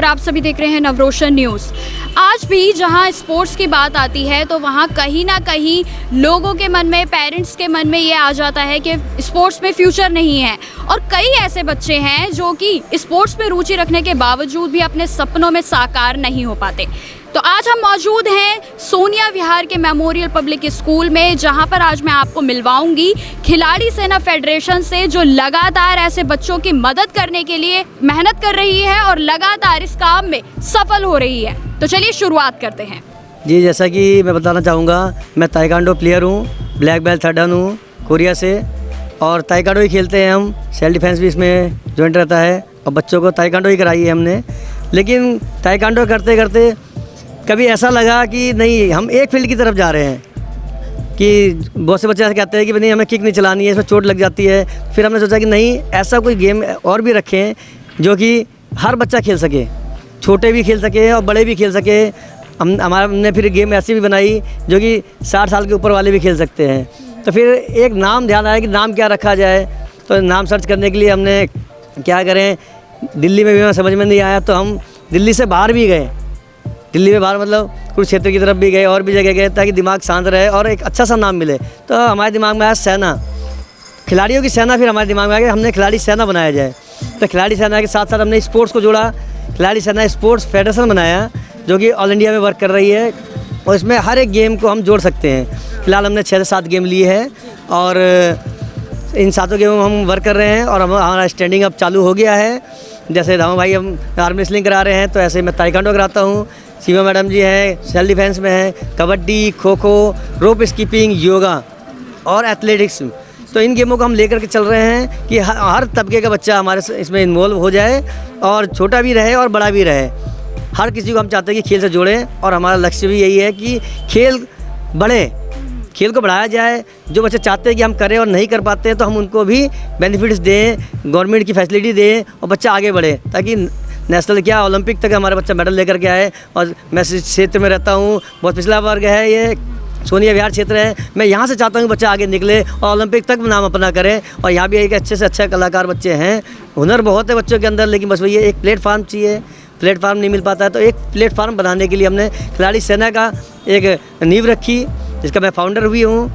और आप सभी देख रहे हैं नवरोशन न्यूज़। आज भी जहां स्पोर्ट्स की बात आती है तो वहां कहीं ना कहीं लोगों के मन में, पेरेंट्स के मन में ये आ जाता है कि स्पोर्ट्स में फ्यूचर नहीं है। और कई ऐसे बच्चे हैं जो कि स्पोर्ट्स में रुचि रखने के बावजूद भी अपने सपनों में साकार नहीं हो पाते। तो आज हम मौजूद हैं सोनिया विहार के मेमोरियल पब्लिक स्कूल में, जहां पर आज मैं आपको मिलवाऊंगी खिलाड़ी सेना फेडरेशन से, जो लगातार ऐसे बच्चों की मदद करने के लिए मेहनत कर रही है और लगातार इस काम में सफल हो रही है। तो चलिए शुरुआत करते हैं। जी, जैसा कि मैं बताना चाहूँगा, मैं ताइक्वांडो प्लेयर हूँ, ब्लैक बेल्ट 3rd हूँ कोरिया से, और ताइक्वांडो ही खेलते हैं हम। सेल्फ डिफेंस भी इसमें जॉइंट रहता है और बच्चों को ताइक्वांडो ही कराई है हमने। लेकिन ताइक्वांडो करते करते कभी ऐसा लगा कि नहीं, हम एक फील्ड की तरफ जा रहे हैं, कि बहुत से बच्चे ऐसे कहते हैं कि नहीं हमें किक नहीं चलानी है, इसमें चोट लग जाती है। फिर हमने सोचा कि नहीं, ऐसा कोई गेम और भी रखें जो कि हर बच्चा खेल सके, छोटे भी खेल सके और बड़े भी खेल सके। हमने फिर गेम ऐसी भी बनाई जो कि 60 साल के ऊपर वाले भी खेल सकते हैं। तो फिर एक नाम ध्यान आया कि नाम क्या रखा जाए। तो नाम सर्च करने के लिए हमने क्या करें, दिल्ली में भी हमें समझ में नहीं आया, तो हम दिल्ली से बाहर भी गए। दिल्ली में बाहर मतलब कुरुक्षेत्र की तरफ भी गए और भी जगह गए, ताकि दिमाग शांत रहे और एक अच्छा सा नाम मिले। तो हमारे दिमाग में आया सेना, खिलाड़ियों की सेना। फिर हमारे दिमाग में आया कि हमने खिलाड़ी सेना बनाया जाए। तो खिलाड़ी सेना के साथ साथ हमने स्पोर्ट्स को जोड़ा, खिलाड़ी सेना स्पोर्ट्स फेडरेशन बनाया, जो कि ऑल इंडिया में वर्क कर रही है और इसमें हर एक गेम को हम जोड़ सकते हैं। फिलहाल हमने 6 से 7 गेम लिए हैं और इन 7 गेमों में हम वर्क कर रहे हैं और हमारा स्टैंडिंग अप चालू हो गया है। जैसे राम भाई हम आर्म रेसलिंग करा रहे हैं, तो ऐसे मैं ताइक्वांडो कराता हूँ। सीमा मैडम जी हैं, सेल्फ डिफेंस में हैं, कबड्डी, खो खो, रोप स्कीपिंग, योगा और एथलेटिक्स। तो इन गेमों को हम लेकर के चल रहे हैं कि हर तबके का बच्चा हमारे इसमें इन्वॉल्व हो जाए, और छोटा भी रहे और बड़ा भी रहे। हर किसी को हम चाहते हैं कि खेल से जोड़ें, और हमारा लक्ष्य भी यही है कि खेल बढ़े, खेल को बढ़ाया जाए। जो बच्चे चाहते हैं कि हम करें और नहीं कर पाते हैं, तो हम उनको भी बेनिफिट्स दें, गवर्नमेंट की फैसिलिटी दें और बच्चा आगे बढ़े, ताकि नेशनल क्या ओलंपिक तक हमारा बच्चा मेडल लेकर के आए। और मैं इस क्षेत्र में रहता हूँ, बहुत पिछला वर्ग है ये, सोनिया विहार क्षेत्र है। मैं यहाँ से चाहता हूँ कि बच्चा आगे निकले और ओलंपिक तक नाम अपना करे। और यहाँ भी एक अच्छे से अच्छा कलाकार बच्चे हैं, हुनर बहुत है बच्चों के अंदर, लेकिन बस वही एक प्लेटफार्म चाहिए। प्लेटफार्म नहीं मिल पाता है, तो एक प्लेटफार्म बनाने के लिए हमने खिलाड़ी सेना का एक नींव रखी, जिसका मैं फाउंडर भी हूँ।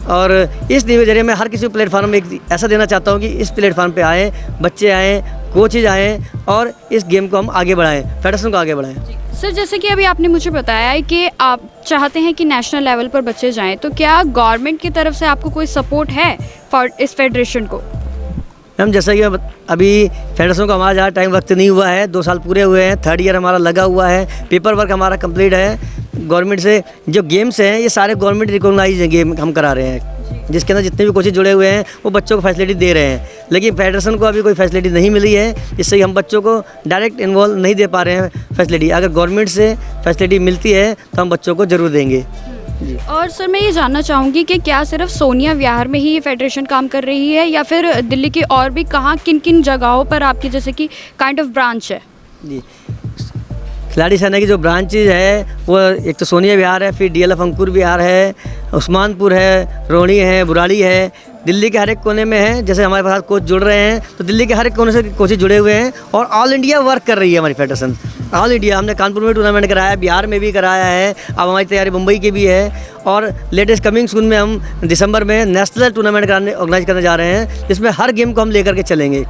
और इस नींव के जरिए मैं हर किसी को प्लेटफार्म एक ऐसा देना चाहता हूँ कि इस प्लेटफार्म पे आएँ, बच्चे आएँ, कोचेज आएँ और इस गेम को हम आगे बढ़ाएं, फेडरेशन को आगे बढ़ाएं। सर, जैसे कि अभी आपने मुझे बताया है कि आप चाहते हैं कि नेशनल लेवल पर बच्चे जाएं, तो क्या गवर्नमेंट की तरफ से आपको कोई सपोर्ट है फॉर इस फेडरेशन को? मैम, जैसा कि अभी फेडरेशन को हमारा ज़्यादा टाइम वक्त नहीं हुआ है, 2 साल पूरे हुए हैं, 3rd ईयर हमारा लगा हुआ है, पेपर वर्क हमारा कंप्लीट है। गवर्नमेंट से जो गेम्स हैं ये सारे गवर्नमेंट रिकॉग्नाइज गेम हम करा रहे हैं, जिसके अंदर जितने भी कोचेज जुड़े हुए हैं वो बच्चों को फैसिलिटी दे रहे हैं। लेकिन फेडरेशन को अभी कोई फैसिलिटी नहीं मिली है, इससे हम बच्चों को डायरेक्ट इन्वॉल्व नहीं दे पा रहे हैं फैसिलिटी। अगर गवर्नमेंट से फैसिलिटी मिलती है तो हम बच्चों को ज़रूर देंगे। और सर, मैं ये जानना चाहूँगी कि क्या सिर्फ सोनिया विहार में ही ये फेडरेशन काम कर रही है, या फिर दिल्ली की और भी कहाँ, किन किन जगहों पर आपकी जैसे कि काइंड ऑफ ब्रांच है? जी, खिलाड़ी सेना की जो ब्रांचेज है वो एक तो सोनिया विहार है, फिर DLF अंकुर विहार है, उस्मानपुर है, रोहिणी है, बुराड़ी है। दिल्ली के हर एक कोने में है। जैसे हमारे पास कोच जुड़ रहे हैं, तो दिल्ली के हर एक कोने से कोचेज जुड़े हुए हैं और ऑल इंडिया वर्क कर रही है हमारी फेडरेशन। ऑल इंडिया हमने कानपुर में टूर्नामेंट कराया, बिहार में भी कराया है, अब हमारी तैयारी मुंबई की भी है। और लेटेस्ट कमिंग सून में हम दिसंबर में नेशनल टूर्नामेंट ऑर्गेनाइज करने जा रहे हैं, जिसमें हर गेम को हम लेकर के चलेंगे।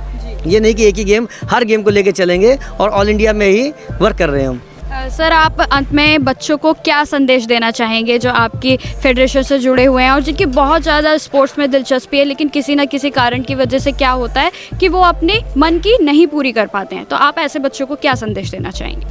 ये नहीं कि एक ही गेम, हर गेम को लेकर चलेंगे और ऑल इंडिया में ही वर्क कर रहे हैं हम। सर, आप अंत में बच्चों को क्या संदेश देना चाहेंगे जो आपकी फेडरेशन से जुड़े हुए हैं और जिनकी बहुत ज़्यादा स्पोर्ट्स में दिलचस्पी है, लेकिन किसी न किसी कारण की वजह से क्या होता है कि वो अपने मन की नहीं पूरी कर पाते हैं, तो आप ऐसे बच्चों को क्या संदेश देना चाहेंगे?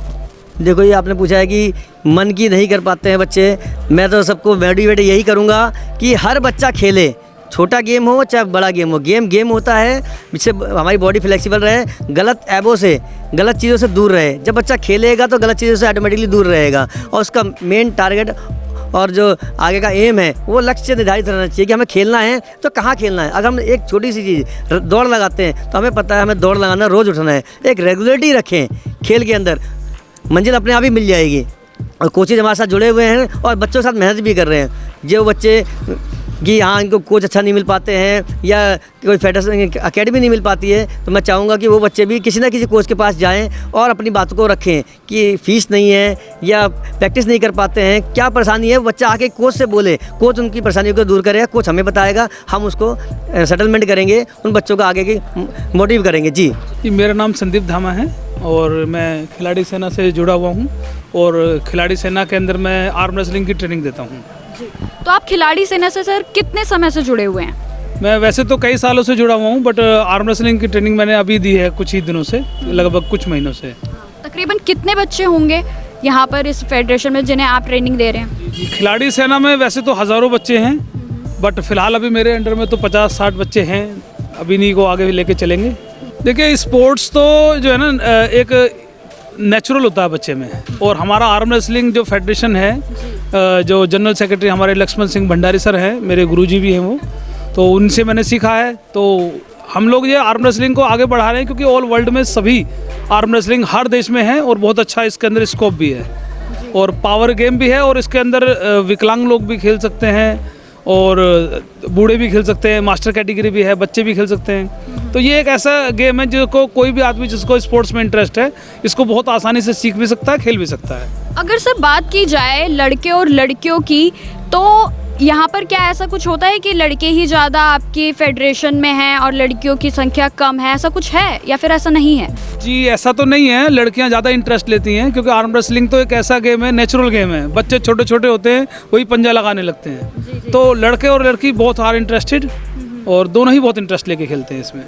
देखो, ये आपने पूछा है कि मन की नहीं कर पाते हैं बच्चे। मैं तो सबको मोटिवेट यही करूँगा कि हर बच्चा खेले, छोटा गेम हो चाहे बड़ा गेम हो। गेम होता है, जिससे हमारी बॉडी फ्लेक्सिबल रहे, गलत ऐबों से, गलत चीज़ों से दूर रहे। जब बच्चा खेलेगा तो गलत चीज़ों से ऑटोमेटिकली दूर रहेगा, और उसका मेन टारगेट और जो आगे का एम है वो लक्ष्य निर्धारित रहना चाहिए कि हमें खेलना है तो कहाँ खेलना है। अगर हम एक छोटी सी चीज़ दौड़ लगाते हैं तो हमें पता है हमें दौड़ लगाना, रोज़ उठना है। एक रेगुलरिटी रखें खेल के अंदर, मंजिल अपने आप ही मिल जाएगी। और कोचेज हमारे साथ जुड़े हुए हैं और बच्चों के साथ मेहनत भी कर रहे हैं। जो बच्चे कि यहाँ इनको कोच अच्छा नहीं मिल पाते हैं या कोई फेडरेशन अकेडमी नहीं मिल पाती है, तो मैं चाहूँगा कि वो बच्चे भी किसी ना किसी कोच के पास जाएं और अपनी बातों को रखें कि फ़ीस नहीं है या प्रैक्टिस नहीं कर पाते हैं, क्या परेशानी है, वो बच्चा आके कोच से बोले, कोच उनकी परेशानियों को दूर करेगा, कोच हमें बताएगा, हम उसको सेटलमेंट करेंगे, उन बच्चों को आगे की मोटिव करेंगे। जी मेरा नाम संदीप धामा है और मैं खिलाड़ी सेना से जुड़ा हुआ हूँ और खिलाड़ी सेना के अंदर मैं आर्म रेसलिंग की ट्रेनिंग देता हूँ। तो आप खिलाड़ी सेना से सर कितने समय से जुड़े हुए हैं? मैं वैसे तो कई सालों से जुड़ा हुआ हूँ, बट आर्म रेसलिंग की ट्रेनिंग मैंने अभी दी है कुछ ही दिनों से, लगभग कुछ महीनों से। तकरीबन कितने बच्चे होंगे यहाँ पर इस फेडरेशन में जिन्हें आप ट्रेनिंग दे रहे हैं? खिलाड़ी सेना में वैसे तो हज़ारों बच्चे हैं, बट फिलहाल अभी मेरे अंडर में तो 50-60 बच्चे हैं, अभी इन्हीं को आगे लेके चलेंगे। देखिए स्पोर्ट्स तो जो है ना एक नेचुरल होता है बच्चे में, और हमारा आर्म रेसलिंग जो फेडरेशन है, जो जनरल सेक्रेटरी हमारे लक्ष्मण सिंह भंडारी सर हैं, मेरे गुरुजी भी हैं वो, तो उनसे मैंने सीखा है। तो हम लोग ये आर्म रेसलिंग को आगे बढ़ा रहे हैं क्योंकि ऑल वर्ल्ड में सभी आर्म रेसलिंग हर देश में है और बहुत अच्छा इसके अंदर स्कोप भी है और पावर गेम भी है, और इसके अंदर विकलांग लोग भी खेल सकते हैं और बूढ़े भी खेल सकते हैं, मास्टर कैटेगरी भी है, बच्चे भी खेल सकते हैं। तो ये एक ऐसा गेम है जिसको कोई भी आदमी जिसको स्पोर्ट्स में इंटरेस्ट है, इसको बहुत आसानी से सीख भी सकता है, खेल भी सकता है। अगर सर बात की जाए लड़के और लड़कियों की, तो यहाँ पर क्या ऐसा कुछ होता है कि लड़के ही ज़्यादा आपकी फेडरेशन में हैं और लड़कियों की संख्या कम है, ऐसा कुछ है या फिर ऐसा नहीं है? जी ऐसा तो नहीं है, लड़कियां ज़्यादा इंटरेस्ट लेती हैं क्योंकि आर्म रेसलिंग तो एक ऐसा गेम है, नेचुरल गेम है, बच्चे छोटे छोटे होते हैं वही पंजा लगाने लगते हैं। तो लड़के और लड़की बहुत आर इंटरेस्टेड और दोनों ही बहुत इंटरेस्ट लेके खेलते हैं इसमें।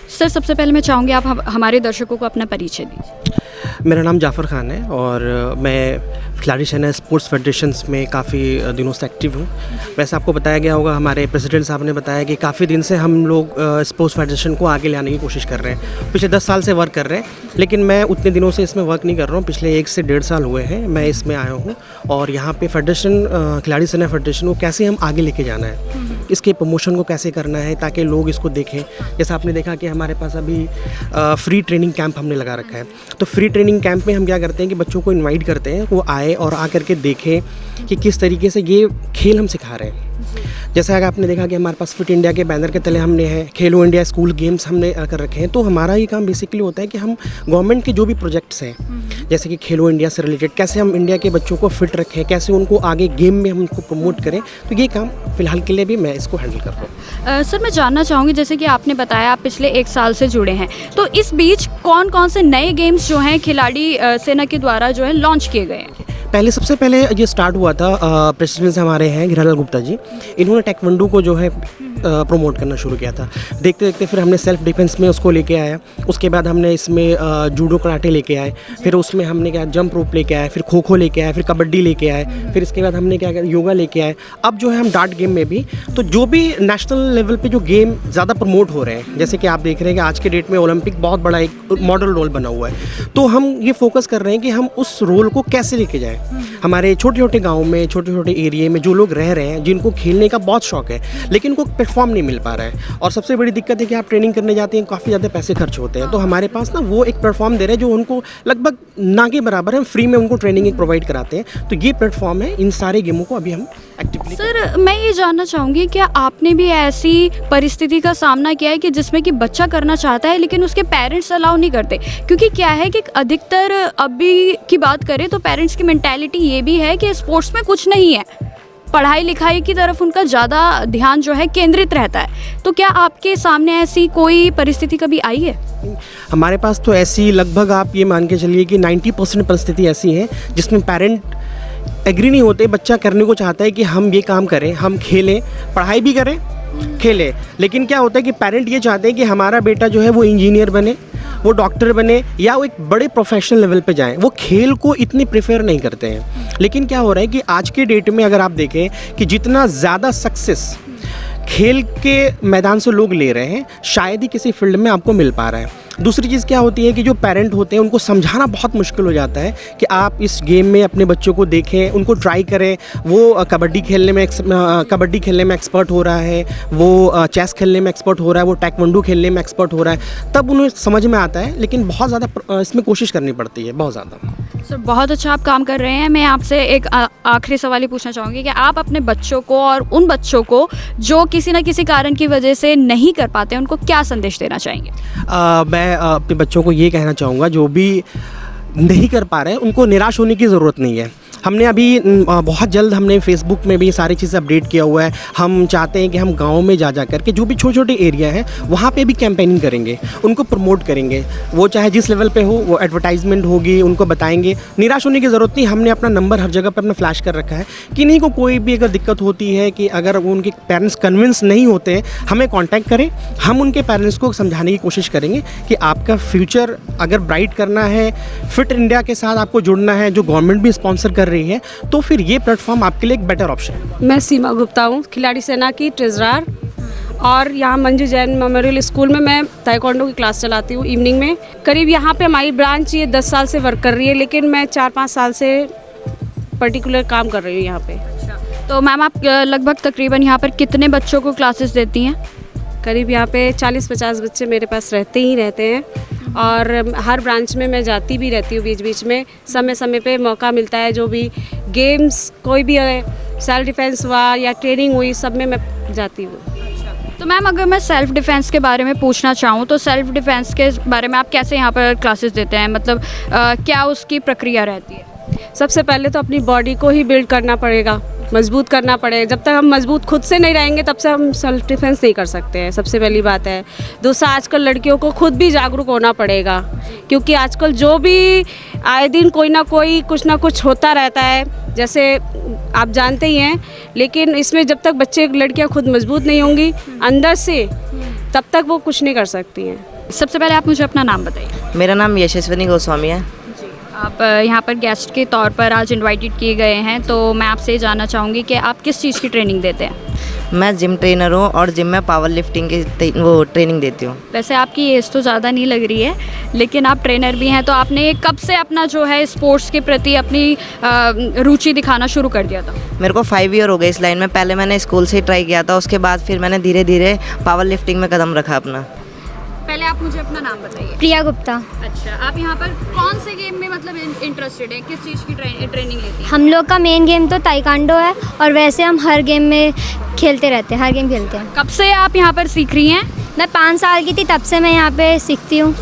सर सबसे पहले मैं चाहूँगी आप हमारे दर्शकों को अपना परिचय दीजिए। मेरा नाम जाफ़र खान है और मैं खिलाड़ी सेना स्पोर्ट्स फेडरेशंस में काफ़ी दिनों से एक्टिव हूँ। वैसे आपको बताया गया होगा, हमारे प्रेसिडेंट साहब ने बताया कि काफ़ी दिन से हम लोग स्पोर्ट्स फेडरेशन को आगे लाने की कोशिश कर रहे हैं। पिछले 10 साल से वर्क कर रहे हैं, लेकिन मैं उतने दिनों से इसमें वर्क नहीं कर रहा हूँ। पिछले 1 से 1.5 साल हुए हैं मैं इसमें आया हूँ और यहाँ पे फेडरेशन खिलाड़ी सेना फेडरेशन को कैसे हम आगे लेके जाना है, इसके प्रमोशन को कैसे करना है ताकि लोग इसको देखें। जैसा आपने देखा कि हमारे पास अभी फ्री ट्रेनिंग कैंप हमने लगा रखा है, तो फ्री ट्रेनिंग कैंप में हम क्या करते हैं कि बच्चों को इनवाइट करते हैं, वो आए और आ करके देखें कि किस तरीके से ये खेल हम सिखा रहे हैं। जैसा कि आपने देखा कि हमारे पास फिट इंडिया के बैनर के तले हमने है खेलो इंडिया स्कूल गेम्स हमने कर रखे हैं। तो हमारा ये काम बेसिकली होता है कि हम गवर्नमेंट के जो भी प्रोजेक्ट्स हैं, जैसे कि खेलो इंडिया से रिलेटेड कैसे हम इंडिया के बच्चों को फिट रखें, कैसे उनको आगे गेम में हम उनको प्रमोट करें, तो ये काम फ़िलहाल के लिए भी मैं इसको हैंडल कर रहा हूँ। सर मैं जानना चाहूँगी, जैसे कि आपने बताया आप पिछले 1 साल से जुड़े हैं, तो इस बीच कौन कौन से नए गेम्स जो हैं खिलाड़ी सेना के द्वारा जो है लॉन्च किए गए हैं? सबसे पहले ये स्टार्ट हुआ था, प्रेसिडेंट हमारे हैं गिरालाल गुप्ता जी, इन्होंने टेक्वांडो को जो है प्रमोट करना शुरू किया था। देखते देखते फिर हमने सेल्फ डिफेंस में उसको लेके आया, उसके बाद हमने इसमें जूडो कराटे लेके आए, फिर उसमें हमने क्या जंप रोप लेके आए, फिर खो खो लेके आए, फिर कबड्डी लेके आए, फिर इसके बाद हमने क्या योगा लेके आए। अब जो है हम डार्ट गेम में भी, तो जो भी नेशनल लेवल पे जो गेम ज़्यादा प्रमोट हो रहे हैं, जैसे कि आप देख रहे हैं कि आज के डेट में ओलंपिक बहुत बड़ा एक मॉडल रोल बना हुआ है, तो हम ये फोकस कर रहे हैं कि हम उस रोल को कैसे लेके जाएँ। हमारे छोटे छोटे गाँव में, छोटे छोटे एरिए में जो लोग रह रहे हैं, जिनको खेलने का बहुत शौक है लेकिन उनको प्लेटफॉर्म नहीं मिल पा रहा है, और सबसे बड़ी दिक्कत है कि आप ट्रेनिंग करने जाते हैं काफ़ी ज़्यादा पैसे खर्च होते हैं, तो हमारे पास ना वो एक प्लेटफॉर्म दे रहे हैं जो उनको लगभग ना के बराबर है, फ्री में उनको ट्रेनिंग एक प्रोवाइड कराते हैं। तो ये प्लेटफॉर्म है, इन सारे गेमों को अभी हम एक्टिवली। सर मैं ये जानना चाहूँगी, क्या आपने भी ऐसी परिस्थिति का सामना किया है कि जिसमें कि बच्चा करना चाहता है लेकिन उसके पेरेंट्स अलाउ नहीं करते? क्योंकि क्या है कि अधिकतर अभी की बात करें तो पेरेंट्स की मेंटालिटी ये भी है कि स्पोर्ट्स में कुछ नहीं है, पढ़ाई लिखाई की तरफ उनका ज़्यादा ध्यान जो है केंद्रित रहता है। तो क्या आपके सामने ऐसी कोई परिस्थिति कभी आई है? हमारे पास तो ऐसी लगभग आप ये मान के चलिए कि 90% परिस्थिति ऐसी है जिसमें पेरेंट एग्री नहीं होते। बच्चा करने को चाहता है कि हम ये काम करें, हम खेलें, पढ़ाई भी करें, खेलें, लेकिन क्या होता है कि पेरेंट ये चाहते हैं कि हमारा बेटा जो है वो इंजीनियर बने, वो डॉक्टर बने, या वो एक बड़े प्रोफेशनल लेवल पे जाएं। वो खेल को इतनी प्रेफर नहीं करते हैं। लेकिन क्या हो रहा है कि आज के डेट में अगर आप देखें कि जितना ज़्यादा सक्सेस खेल के मैदान से लोग ले रहे हैं, शायद ही किसी फील्ड में आपको मिल पा रहा है। दूसरी चीज़ क्या होती है कि जो पेरेंट होते हैं उनको समझाना बहुत मुश्किल हो जाता है कि आप इस गेम में अपने बच्चों को देखें, उनको ट्राई करें। वो कबड्डी खेलने में एक्सपर्ट हो रहा है, वो चेस खेलने में एक्सपर्ट हो रहा है, वो taekwondo खेलने में एक्सपर्ट हो रहा है, तब उन्हें समझ में आता है। लेकिन बहुत ज़्यादा इसमें कोशिश करनी पड़ती है, बहुत ज़्यादा। सर बहुत अच्छा आप काम कर रहे हैं। मैं आपसे एक आखिरी सवाल ही पूछना चाहूँगी कि आप अपने बच्चों को और उन बच्चों को जो किसी न किसी कारण की वजह से नहीं कर पाते उनको क्या संदेश देना चाहेंगे? मैं अपने बच्चों को ये कहना चाहूँगा, जो भी नहीं कर पा रहे हैं उनको निराश होने की ज़रूरत नहीं है। हमने अभी बहुत जल्द हमने फेसबुक में भी ये सारी चीज़ें अपडेट किया हुआ है। हम चाहते हैं कि हम गाँव में जा कर के जो भी छोटे छोटे एरिया हैं वहाँ पे भी कैंपेनिंग करेंगे, उनको प्रमोट करेंगे। वो चाहे जिस लेवल पे हो, वो एडवर्टाइजमेंट होगी, उनको बताएंगे। निराश होने की ज़रूरत नहीं। हमने अपना नंबर हर जगह पर अपना फ्लैश कर रखा है कि नहीं को कोई भी अगर दिक्कत होती है कि अगर वो उनके पेरेंट्स कन्विंस नहीं होते हैं, हमें कॉन्टैक्ट करें। हम उनके पेरेंट्स को समझाने की कोशिश करेंगे कि आपका फ्यूचर अगर ब्राइट करना है, फिट इंडिया के साथ आपको जुड़ना है, जो गवर्नमेंट भी स्पॉन्सर कर रही है, तो फिर ये प्लेटफॉर्म आपके लिए एक बेटर ऑप्शन है। मैं सीमा गुप्ता हूँ, खिलाड़ी सेना की ट्रेजरर, और यहाँ मंजू जैन मेमोरियल स्कूल में मैं ताइक्वांडो की क्लास चलाती हूँ इवनिंग में। करीब यहाँ पे हमारी ब्रांच ये 10 साल से वर्क कर रही है, लेकिन मैं 4-5 साल से पर्टिकुलर काम कर रही हूँ यहाँ पे। तो मैम आप लगभग तकरीबन यहाँ पर कितने बच्चों को क्लासेस देती हैं? करीब यहाँ पे 40-50 बच्चे मेरे पास रहते ही रहते हैं, और हर ब्रांच में मैं जाती भी रहती हूँ बीच बीच में। समय समय पे मौका मिलता है, जो भी गेम्स कोई भी सेल्फ डिफेंस हुआ या ट्रेनिंग हुई, सब में मैं जाती हूँ। तो मैम अगर मैं सेल्फ़ डिफ़ेंस के बारे में पूछना चाहूँ तो सेल्फ़ डिफ़ेंस के बारे में आप कैसे यहाँ पर क्लासेस देते हैं? मतलब क्या उसकी प्रक्रिया रहती है? सबसे पहले तो अपनी बॉडी को ही बिल्ड करना पड़ेगा, मजबूत करना पड़ेगा। जब तक हम मजबूत खुद से नहीं रहेंगे तब से हम सेल्फ डिफेंस नहीं कर सकते हैं, सबसे पहली बात है। दूसरा, आजकल लड़कियों को खुद भी जागरूक होना पड़ेगा, क्योंकि आजकल जो भी आए दिन कोई ना कोई कुछ ना कुछ होता रहता है, जैसे आप जानते ही हैं। लेकिन इसमें जब तक बच्चे लड़कियां खुद मजबूत नहीं होंगी अंदर से, तब तक वो कुछ नहीं कर सकती हैं। सबसे पहले आप मुझे अपना नाम बताइए। मेरा नाम यशस्विनी गोस्वामी है। आप यहाँ पर गेस्ट के तौर पर आज इनवाइटेड किए गए हैं, तो मैं आपसे जानना चाहूँगी कि आप किस चीज़ की ट्रेनिंग देते हैं? मैं जिम ट्रेनर हूँ और जिम में पावर लिफ्टिंग की वो ट्रेनिंग देती हूँ। वैसे आपकी एज तो ज़्यादा नहीं लग रही है, लेकिन आप ट्रेनर भी हैं, तो आपने कब से अपना जो है स्पोर्ट्स के प्रति अपनी रुचि दिखाना शुरू कर दिया था? मेरे को 5 ईयर हो गए इस लाइन में। पहले मैंने स्कूल से ही ट्राई किया था, उसके बाद फिर मैंने धीरे धीरे पावर लिफ्टिंग में कदम रखा अपना। पहले आप मुझे अपना नाम बताइए। प्रिया गुप्ता। अच्छा, आप यहाँ पर कौन से गेम में मतलब इंटरेस्टेड हैं? किस चीज़ की ट्रेनिंग लेती हैं? हम लोग का मेन गेम तो ताइक्वांडो है, और वैसे हम हर गेम में खेलते रहते हैं, हर गेम खेलते हैं। कब से आप यहाँ पर सीख रही हैं? मैं 5 साल की थी तब से मैं यहाँ पे सीखती हूँ।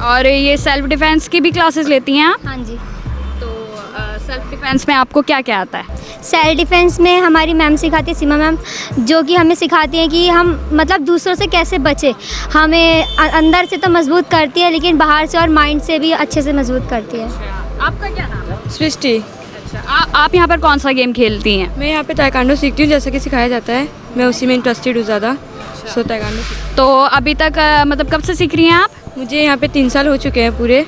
और ये सेल्फ डिफेंस की भी क्लासेस लेती हैं आप? हाँ जी। तो सेल्फ डिफेंस में आपको क्या क्या आता है? सेल्फ डिफेंस में हमारी मैम सिखाती है, सीमा मैम, जो कि हमें सिखाती हैं कि हम मतलब दूसरों से कैसे बचें। हमें अंदर से तो मजबूत करती है, लेकिन बाहर से और माइंड से भी अच्छे से मजबूत करती है। आपका क्या नाम है? सृष्टि। अच्छा, आप यहाँ पर कौन सा गेम खेलती हैं? मैं यहाँ पे ताइक्वांडो सीखती हूँ, जैसे कि सिखाया जाता है। मैं उसी में इंटरेस्टेड हूँ ज़्यादा, सो ताइक्वांडो। तो अभी तक मतलब कब से सीख रही हैं आप? मुझे यहाँ पे 3 साल हो चुके हैं पूरे।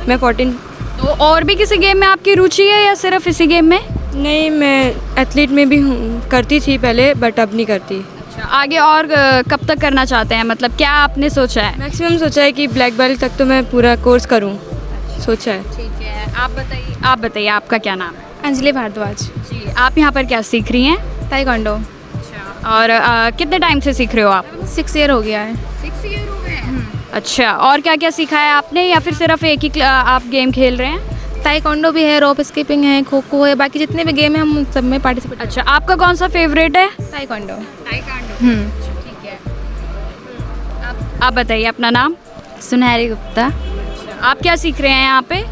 मैं 14। तो और भी किसी गेम में आपकी रुचि है या सिर्फ इसी गेम में? नहीं, मैं एथलीट में भी हूँ, करती थी पहले, बट अब नहीं करती। अच्छा, आगे और कब तक करना चाहते हैं? मतलब क्या आपने सोचा है? मैक्सिमम सोचा है कि ब्लैक बेल्ट तक तो मैं पूरा कोर्स करूँ, सोचा है। ठीक है, आप बताइए आपका क्या नाम है? अंजलि भारद्वाज। जी, आप यहाँ पर क्या सीख रही हैं? ताइक्वांडो। अच्छा, और कितने टाइम से सीख रहे हो आप? 6 ईयर हो गया है। 6 ईयर हो गए हैं। अच्छा, और क्या क्या सीखा है आपने, या फिर सिर्फ एक ही आप गेम खेल रहे हैं? ताइक्वांडो भी है, रोप स्कीपिंग है, खो खो है, बाकी जितने भी गेम हैं हम सब में पार्टिसिपेट। अच्छा, आपका कौन सा फेवरेट है? ताइक्वांडो। ठीक है। आप बताइए अपना नाम। सुनहरी गुप्ता। आप क्या सीख रहे हैं यहाँ पे?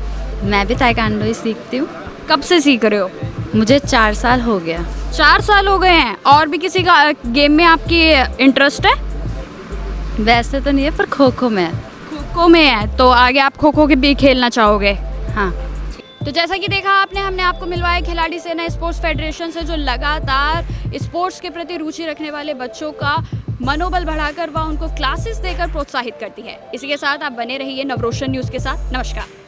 मैं भी ताइक्वांडो ही सीखती हूँ। कब से सीख रहे हो? मुझे 4 साल हो गया। 4 साल हो गए हैं। और भी किसी का गेम में आपकी इंटरेस्ट है? वैसे तो नहीं है, पर खो खो में है। खो खो में है, तो आगे आप खो खो के भी खेलना चाहोगे? हाँ। तो जैसा कि देखा आपने, हमने आपको मिलवाया खिलाड़ी सेना स्पोर्ट्स फेडरेशन से, जो लगातार स्पोर्ट्स के प्रति रुचि रखने वाले बच्चों का मनोबल बढ़ाकर व उनको क्लासेस देकर प्रोत्साहित करती है। इसी के साथ आप बने रहिए नवरोशन न्यूज़ के साथ। नमस्कार।